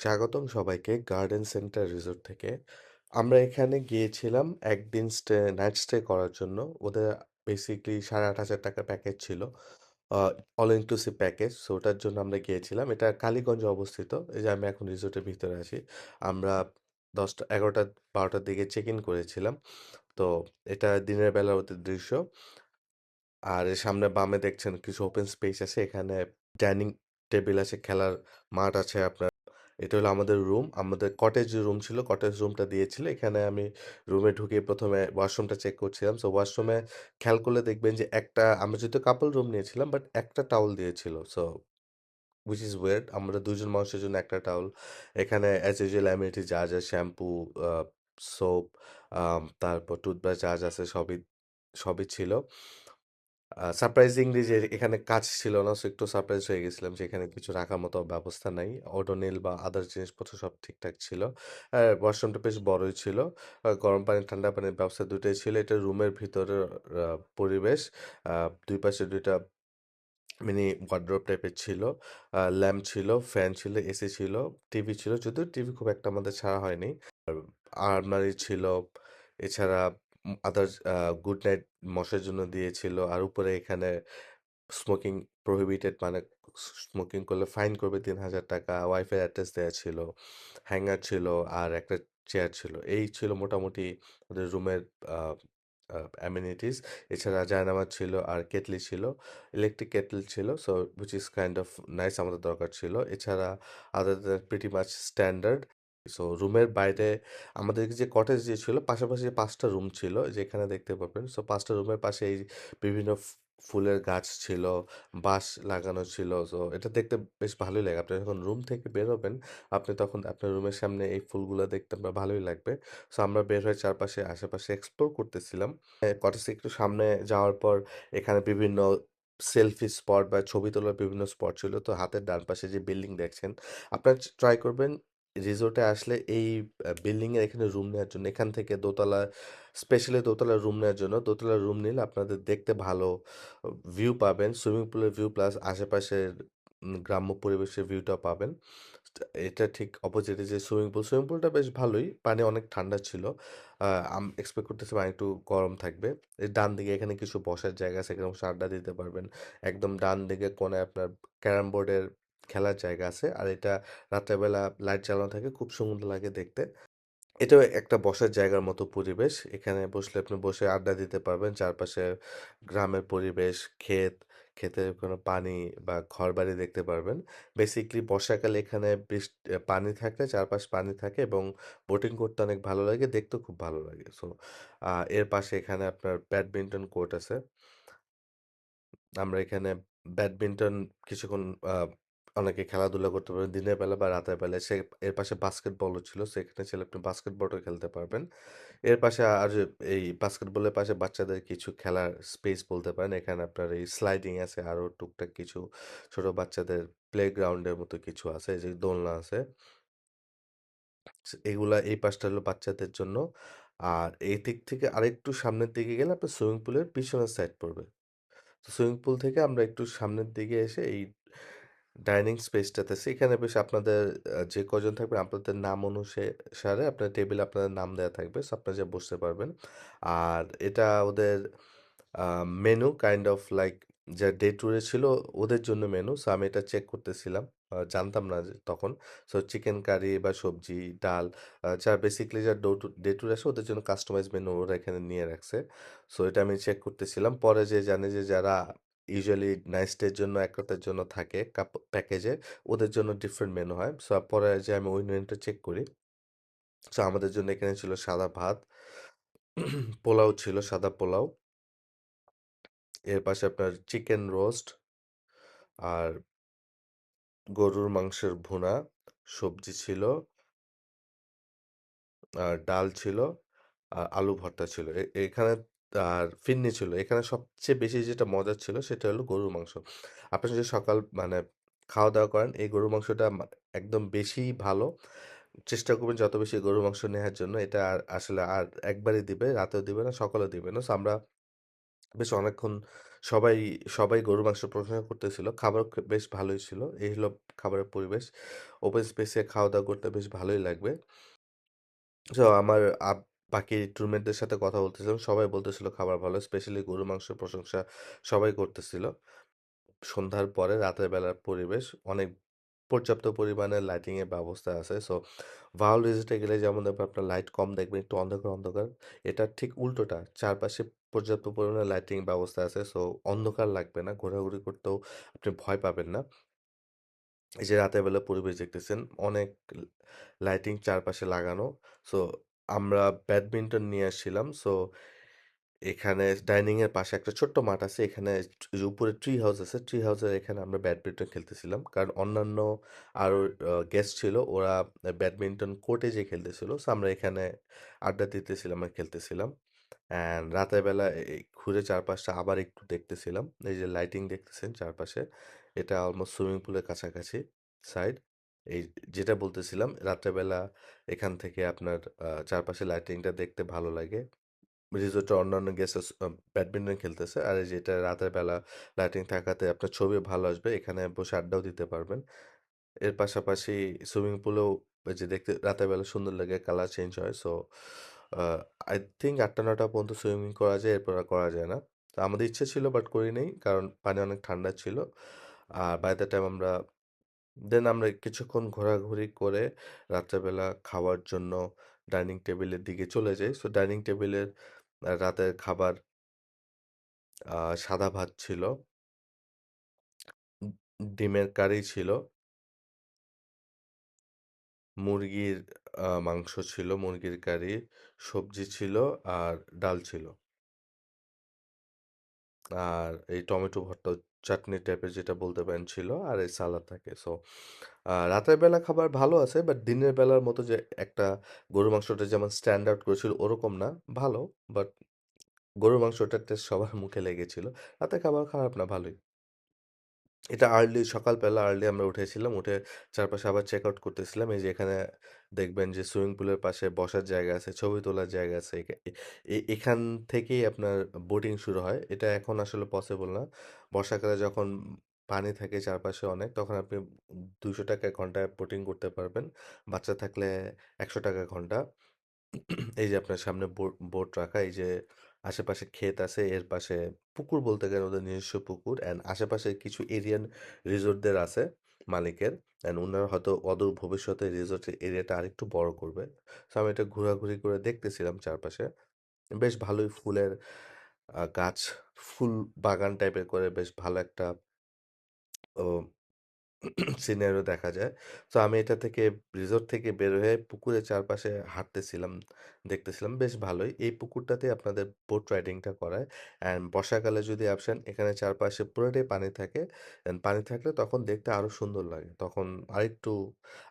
স্বাগতম সবাইকে garden centre resort থেকে। আমরা এখানে গিয়েছিলাম একদিন নাইট স্টে করার জন্য। ওদের বেসিক্যালি ৳৮,৫০০ প্যাকেজ ছিল। আ অল ইনক্লুসিভ প্যাকেজ। সো ওটার জন্য আমরা গিয়েছিলাম। এটা কালীগঞ্জে অবস্থিত। এই যে আমি এখন রিসোর্টের ভিতরে আছি। আমরা ১০টা ১১টা ১২টার দিকে চেক ইন করেছিলাম। তো এটা দিনের বেলার ওদের দৃশ্য। আর এর সামনে বামে দেখছেন কিছু ওপেন স্পেস আছে। এখানে ডাইনিং টেবিল আছে, খেলার মাঠ আছে আপনার। এটা হলো আমাদের রুম। আমাদের কটেজ রুম ছিল, কটেজ রুমটা দিয়েছিল। এখানে আমি রুমে ঢুকে ১ম এ ওয়াশরুমটা চেক করছিলাম। সো ওয়াশরুমে খেয়াল করলে দেখবেন যে আমরা যেহেতু কাপল রুম নিয়েছিলাম বাট একটা টাওয়াল দিয়েছিল। সো which is weird আমরা ২ জন মানুষের জন্য একটা টাওয়াল। এখানে অ্যাজ ইউজুয়াল অ্যামেনিটি যা, যা শ্যাম্পু, আ সোপ, তারপর টুথব্রাশ যা, যা আছে সবই ছিল। সারপ্রাইজিংলি যে এখানে কাঁচ ছিল না। সো একটু সারপ্রাইজ হয়ে গেছিলাম যে এখানে কিছু রাখার মতো ব্যবস্থা নাই। ওডোনিল বা আদার্স জিনিসপত্র সব ঠিকঠাক ছিল। ওয়াশরুমটা বেশ বড়ই ছিল। গরম পানি, ঠান্ডা পানির ব্যবস্থা ২ টাই ছিল। এটা রুমের ভিতরের পরিবেশ। আ ২ পাশে ২ টা মিনি ওয়ারড্রোব টাইপের ছিল। ল্যাম্প ছিল, ফ্যান ছিল, এসি ছিল, টিভি ছিল। যদিও টিভি খুব একটা আমাদের ছাড়া হয়নি। আলমারি ছিল। এছাড়া আদার্স গুড নাইট মশার জন্য দিয়েছিল। আর উপরে এখানে স্মোকিং প্রহিবিটেড মানে স্মোকিং করলে ফাইন করবে ৳৩,০০০। ওয়াইফাই অ্যাড্রেস দেয়া ছিল। হ্যাঙ্গার ছিল আর একটা চেয়ার ছিল। এই ছিল মোটামুটি ওদের রুমের আ আ অ্যামেনিটিস। এছাড়া জায়নামাজ ছিল আর কেটলি ছিল। ইলেকট্রিক কেটল ছিল। So which is kind of nice আমাদের দরকার ছিল। এছাড়া other than pretty much standard. So রুমের বাইরে আমাদের যে কটেজ যে ছিল পাশাপাশি ৫ টা রুম ছিল যেখানে দেখতে পাবেন। সো ৫ টা রুমের পাশে এই বিভিন্ন ফুলের গাছ ছিল, বাঁশ লাগানো ছিল। সো এটা দেখতে বেশ ভালোই লাগে। আপনি যখন রুম থেকে বের হবেন, আপনি তখন আপনার রুমের সামনে এই ফুলগুলা দেখতে আপনার ভালোই লাগবে। সো আমরা বের হয়ে চারপাশে আশেপাশে এক্সপ্লোর করতেছিলাম। কটেজ থেকে একটু সামনে যাওয়ার পর এখানে বিভিন্ন সেলফি স্পট বা ছবি তোলার বিভিন্ন স্পট ছিল। তো হাতের ডান পাশে যে বিল্ডিং দেখছেন, আপনারা ট্রাই করবেন রিসোর্টে আসলে এই বিল্ডিং এর এখানে রুম নেওয়ার জন্য। এখান থেকে দোতলা স্পেশালি দোতলার রুম নেওয়ার জন্য। দোতলার রুম নিলে আপনাদের দেখতে ভালো ভিউ পাবেন। সুইমিং পুলের ভিউ প্লাস আশেপাশের গ্রাম্য পরিবেশের ভিউটা পাবেন। এটা ঠিক অপোজিটে যে সুইমিং পুলটা বেশ ভালোই। পানি অনেক ঠান্ডা ছিল। আ এক্সপেক্ট করতেছিলাম আরেকটু গরম থাকবে। এর ডান দিকে এখানে কিছু বসার জায়গা আছে। এখানে বসে আড্ডা দিতে পারবেন। একদম ডান দিকে কোণায় আপনার ক্যারাম বোর্ডের খেলার জায়গা আছে। আর এটা রাতের বেলা লাইট জ্বালানো থাকে। খুব সুন্দর লাগে দেখতে। এটাও একটা বসার জায়গার মতো পরিবেশ। এখানে বসলে আপনি বসে আড্ডা দিতে পারবেন। চারপাশে গ্রামের পরিবেশ, ক্ষেতের কোনো পানি বা ঘরবাড়ি দেখতে পারবেন। বেসিক্যালি বর্ষাকালে এখানে পানি থাকে, চারপাশ পানি থাকে এবং বোটিং করতে অনেক ভালো লাগে, দেখতেও খুব ভালো লাগে। সো এর পাশে এখানে আপনার ব্যাডমিন্টন কোর্ট আছে। আমরা এখানে ব্যাডমিন্টন কিছুক্ষণ অনেকে খেলাধুলা করতে পারবেন দিনের বেলা বা রাতের বেলায়। এর পাশে বাস্কেটবলও ছিল। সেখানে চাইলে আপনি বাস্কেটবলও খেলতে পারবেন। এর পাশে আর এই বাস্কেটবলের পাশে বাচ্চাদের কিছু খেলার স্পেস বলতে পারেন। এখানে আপনার এই স্লাইডিং আছে, আরো টুকটাক কিছু ছোট বাচ্চাদের প্লেগ্রাউন্ডের মতো কিছু আছে। এই যে দোলনা আছে। এগুলা এই পাশটা হলো বাচ্চাদের জন্য। আর এই দিক থেকে আরেকটু সামনের দিকে গেলে আপনার সুইমিং পুলের পিছনের সাইড পড়বে। তো সুইমিং পুল থেকে আমরা একটু সামনের দিকে এসে এই ডাইনিং স্পেসটাতে আছি। এখানে বেশ আপনাদের যে কজন থাকবেন আপনাদের নাম সারে আপনার টেবিলে আপনাদের নাম দেয়া থাকবে। সো আপনারা যেয়ে বসতে পারবেন। আর এটা ওদের আ মেনু কাইন্ড অফ লাইক যা ডে ট্যুরে ছিল ওদের জন্য মেনু। সো আমি এটা চেক করতেছিলাম। জানতাম না যে তখন। সো চিকেন কারি বা সবজি, ডাল যা বেসিক্যালি যা ডে ট্যুরে আসে ওদের জন্য কাস্টমাইজ মেনু ওরা এখানে নিয়ে রাখছে। সো এটা আমি চেক করতেছিলাম। পরে যেয়ে জানি যে যারা ইউজুয়ালি নাইট স্টে এর জন্য ১ রাতের জন্য থাকে প্যাকেজে, ওদের জন্য ডিফারেন্ট মেনু হয়। সো পরে যেয়ে আমি ওই মেনুটা চেক করি। সো আমাদের জন্য এখানে ছিল সাদা ভাত, পোলাও ছিল, সাদা পোলাও। এর পাশে আপনার চিকেন রোস্ট আর গরুর মাংসের ভুনা, সবজি ছিল, আর ডাল ছিল, আর আলু ভর্তা ছিল। এখানে আর ফিরনি ছিল। এখানে সবচেয়ে বেশি যেটা মজার ছিল সেটা হলো গরুর মাংস। আপনি যদি সকাল মানে খাওয়া-দাওয়া করেন এই গরুর মাংসটা একদম বেশিই ভালো। চেষ্টা করবেন যত বেশি গরুর মাংস নেয়ার জন্য। এটা আসলে আর একবারই দিবে, রাতেও দিবে না, সকালেও দিবে না। সো আমরা বেশ অনেকক্ষণ সবাই সবাই গরুর মাংসের প্রশংসা করতেছিল। খাবার বেশ ভালোই ছিল। এই হলো খাবারের পরিবেশ। ওপেন স্পেসে খাওয়া-দাওয়া করতে বেশ ভালোই লাগবে। সো আমার বাকি রুমমেটদের সাথে কথা বলতেছিলাম। সবাই বলতেছিল খাবার ভালো। স্পেশালি গরুর মাংসের প্রশংসা সবাই করতেছিল। সন্ধ্যার পরে রাতের বেলার পরিবেশ অনেক পর্যাপ্ত পরিমাণে লাইটিং এর ব্যবস্থা আছে। সো ভাওয়াল রিসোর্ট এ গেলে যেমন দেখবেন আপনার লাইট কম দেখবেন, একটু অন্ধকার, অন্ধকার। এটার ঠিক উল্টোটা। চারপাশে পর্যাপ্ত পরিমাণে লাইটিং ব্যবস্থা আছে। সো অন্ধকার লাগবে না। ঘোরাঘুরি করতেও আপনি ভয় পাবেন না। এই যে রাতের বেলা পরিবেশ দেখতেছেন, অনেক লাইটিং চারপাশে লাগানো। সো আমরা ব্যাডমিন্টন নিয়ে আসছিলাম। সো এখানে ডাইনিং এর পাশে একটা ছোট্ট মাঠ আছে। এখানে যে উপরে ট্রি হাউস আছে। ট্রি হাউসের এখানে আমরা ব্যাডমিন্টন খেলতেছিলাম। কারণ অন্যান্য আরো গেস্ট ছিল। ওরা ব্যাডমিন্টন কোর্টে যেয়ে খেলতেছিল। সো আমরা এখানে আড্ডা দিতেছিলাম আর খেলতেছিলাম। অ্যান্ড রাতের বেলা ঘুরে চারপাশটা আবার একটু দেখতেছিলাম। এই যে লাইটিং দেখতেছেন চারপাশে। এটা অলমোস্ট সুইমিং পুলের কাছাকাছি সাইড। এই যেটা বলতেছিলাম রাত্রে বেলা এখান থেকে আপনার চারপাশে লাইটিংটা দেখতে ভালো লাগে। রিসোর্টের অন্যান্য গেস্টস ব্যাডমিন্টন খেলতেছে। আর এই যে এটা রাতের বেলা লাইটিং থাকাতে আপনার ছবি ভালো আসবে। এখানে বসে আড্ডাও দিতে পারবেন। এর পাশাপাশি সুইমিং পুলেও ওই যে দেখতে রাতের বেলা সুন্দর লাগে, কালার চেঞ্জ হয়। সো আ আই থিংক ৮ঃ০০-৯ঃ০০ পর্যন্ত সুইমিং করা যায়, এরপর আর করা যায় না। তো আমাদের ইচ্ছে ছিল বাট করি নাই। কারণ পানি অনেক ঠান্ডা ছিল। আর বাই দ্যাট টাইম আমরা কিছুক্ষণ ঘোরাঘুরি করে রাত্রেবেলা খাওয়ার জন্য ডাইনিং টেবিলের দিকে চলে যাই। সো ডাইনিং টেবিলের রাতের খাবার সাদা ভাত ছিল, ডিমের কারি ছিল, মুরগির মাংস ছিল, মুরগির কারি, সবজি ছিল আর ডাল ছিল। আর এই টমেটো ভর্তা চাটনি টাইপের যেটা বলতে পারেন ছিল আর এই সালাদ থাকে। সো রাতের বেলা খাবার ভালো আছে বাট দিনের বেলার মতো যে একটা গরুর মাংসটা যেমন স্ট্যান্ড আউট করেছিল ওরকম না। ভালো বাট গরুর মাংসটার টেস্ট সবার মুখে লেগেছিল। রাতের খাবার খারাপ না, ভালোই। এটা সকালবেলা আর্লি আমরা উঠেছিলাম। উঠে চারপাশে আবার চেক আউট করতেছিলাম। এই যে এখানে দেখবেন যে সুইমিং পুলের পাশে বসার জায়গা আছে, ছবি তোলার জায়গা আছে। এখান থেকেই আপনার বোটিং শুরু হয়। এটা এখন আসলে পসিবল না। বর্ষাকালে যখন পানি থাকে চারপাশে অনেক, তখন আপনি ৳২০০ ঘন্টায় বোটিং করতে পারবেন। বাচ্চা থাকলে ৳১০০ ঘন্টা। এই যে আপনার সামনে বোট রাখা, এই যে আশেপাশে ক্ষেত আছে, এর পাশে পুকুর বলতে গেলে ওদের নিজস্ব পুকুর অ্যান্ড আশেপাশে কিছু এরিয়ান রিসোর্টদের আছে মালিকের অ্যান্ড ওনারা হয়তো অদূর ভবিষ্যতে রিসোর্টের এরিয়াটা আরেকটু বড় করবে। সো আমি এটা ঘোরাঘুরি করে দেখতেছিলাম চারপাশে। বেশ ভালোই ফুলের গাছ, ফুল বাগান টাইপের করে বেশ ভালো একটা ও সিনারিও দেখা যায়। সো আমি এটা থেকে রিসোর্ট থেকে বের হয়ে পুকুরের চারপাশে হাঁটতেছিলাম, দেখতেছিলাম বেশ ভালোই। এই পুকুরটাতে আপনাদের বোট রাইডিংটা করায়। অ্যান্ড বর্ষাকালে যদি আসেন এখানে চারপাশে পুরোটাই পানি থাকে। অ্যান্ড পানি থাকলে তখন দেখতে আরো সুন্দর লাগে। তখন আরেকটু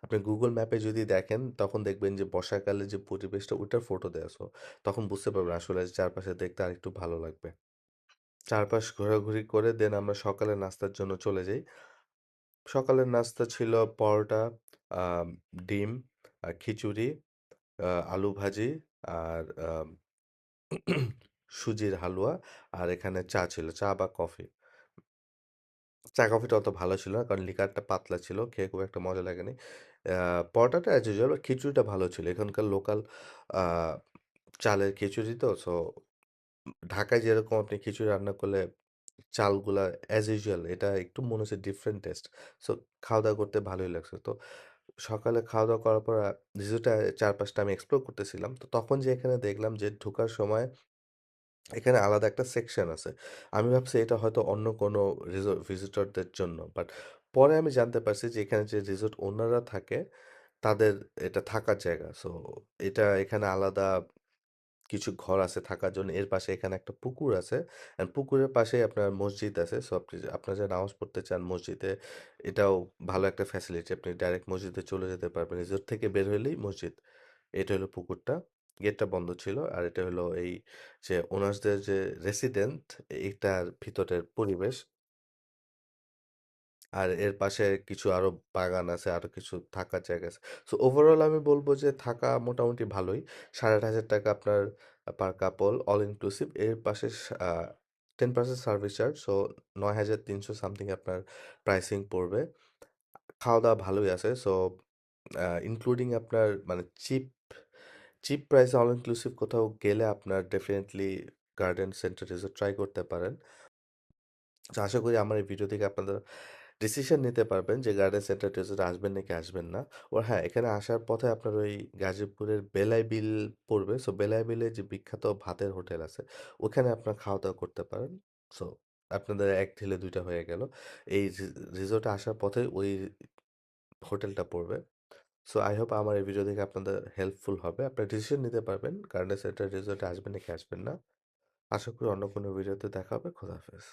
আপনি Google ম্যাপে যদি দেখেন তখন দেখবেন যে বর্ষাকালে যে পরিবেশটা ওইটার ফটো দেয়া। সো তখন বুঝতে পারবেন আসলে চারপাশে দেখতে আরেকটু ভালো লাগবে। চারপাশ ঘোরাঘুরি করে দেন আমরা সকালের নাস্তার জন্য চলে যাই। সকালের নাস্তা ছিল পরোটা, আম ডিম, খিচুড়ি, আলু ভাজি আর সুজির হালুয়া আর এখানে চা ছিল। চা বা কফি। চা কফিটা অত ভালো ছিল না কারণ লিকারটা পাতলা ছিল। খেয়ে খুব একটা মজা লাগেনি। আ পরোটাটা অ্যাজ ইউজুয়াল, খিচুড়িটা ভালো ছিল। এখানকার লোকাল আ চালের খিচুড়ি তো। সো ঢাকায় যেরকম আপনি খিচুড়ি রান্না করলে চালগুলা অ্যাজ ইউজুয়াল এটা একটু মনে হচ্ছে ডিফারেন্ট টেস্ট। সো খাওয়া-দাওয়া করতে ভালোই লাগছে। তো সকালে খাওয়া-দাওয়া করার পর রিসোর্টের চারপাশটা আমি এক্সপ্লোর করতেছিলাম। তো তখন যে এখানে দেখলাম যে ঢোকার সময় এখানে আলাদা একটা সেকশন আছে। আমি ভাবছি এটা হয়তো অন্য কোনো ভিজিটরদের জন্য। বাট পরে আমি জানতে পারছি যে এখানে যে রিসোর্ট ওনাররা থাকে তাদের এটা থাকার জায়গা। সো এটা এখানে আলাদা কিছু ঘর আছে থাকার জন্য। এর পাশে এখানে একটা পুকুর আছে। অ্যান্ড পুকুরের পাশেই আপনার মসজিদ আছে। সো আপনারা যারা নামাজ পড়তে চান মসজিদে, এটাও ভালো একটা ফ্যাসিলিটি। আপনি ডাইরেক্ট মসজিদে চলে যেতে পারবেন। রিসোর্ট থেকে বের হইলেই মসজিদ। এটা হলো পুকুরটা। গেটটা বন্ধ ছিল। আর এটা হলো এই যে ওনার্সদের যে রেসিডেন্ট, এটার ভিতরের পরিবেশ। আর এর পাশে কিছু আরো বাগান আছে, আরো কিছু থাকার জায়গা আছে। সো ওভারঅল আমি বলব যে থাকা মোটামুটি ভালোই। ৳৮,৫০০ আপনার পার কাপল অল ইনক্লুসিভ। এর পাশে 10% সার্ভিস চার্জ। সো ৯,৩০০ সামথিং আপনার প্রাইসিং পড়বে। খাওয়া-দাওয়া ভালোই আছে। সো ইনক্লুডিং আপনার মানে চিপ প্রাইসে অল ইনক্লুসিভ কোথাও গেলে আপনার definitely garden centre resort try করতে পারেন। তো আশা করি আমার এই ভিডিও থেকে আপনারা ডিসিশন নিতে পারবেন যে গার্ডেন সেন্টার রিসোর্ট আসবেন নাকি আসবেন না। হ্যাঁ, এখানে আসার পথে আপনার ওই গাজীপুরের বেলায় বিল পড়বে। সো বেলায় বিলে যে বিখ্যাত ভাতের হোটেল আছে, ওখানে আপনার খাওয়া-দাওয়া করতে পারেন। সো আপনাদের এক ঢিলে ২ টা হয়ে গেল। এই রিসোর্টে আসার পথে ওই হোটেলটা পড়বে। সো আই হোপ আমার এই ভিডিও দেখে আপনাদের হেল্পফুল হবে। আপনারা ডিসিশন নিতে পারবেন গার্ডেন সেন্টার রিসোর্টে আসবেন নাকি আসবেন না। আশা করি অন্য কোনো ভিডিওতে দেখা হবে। খোদা হাফেজ।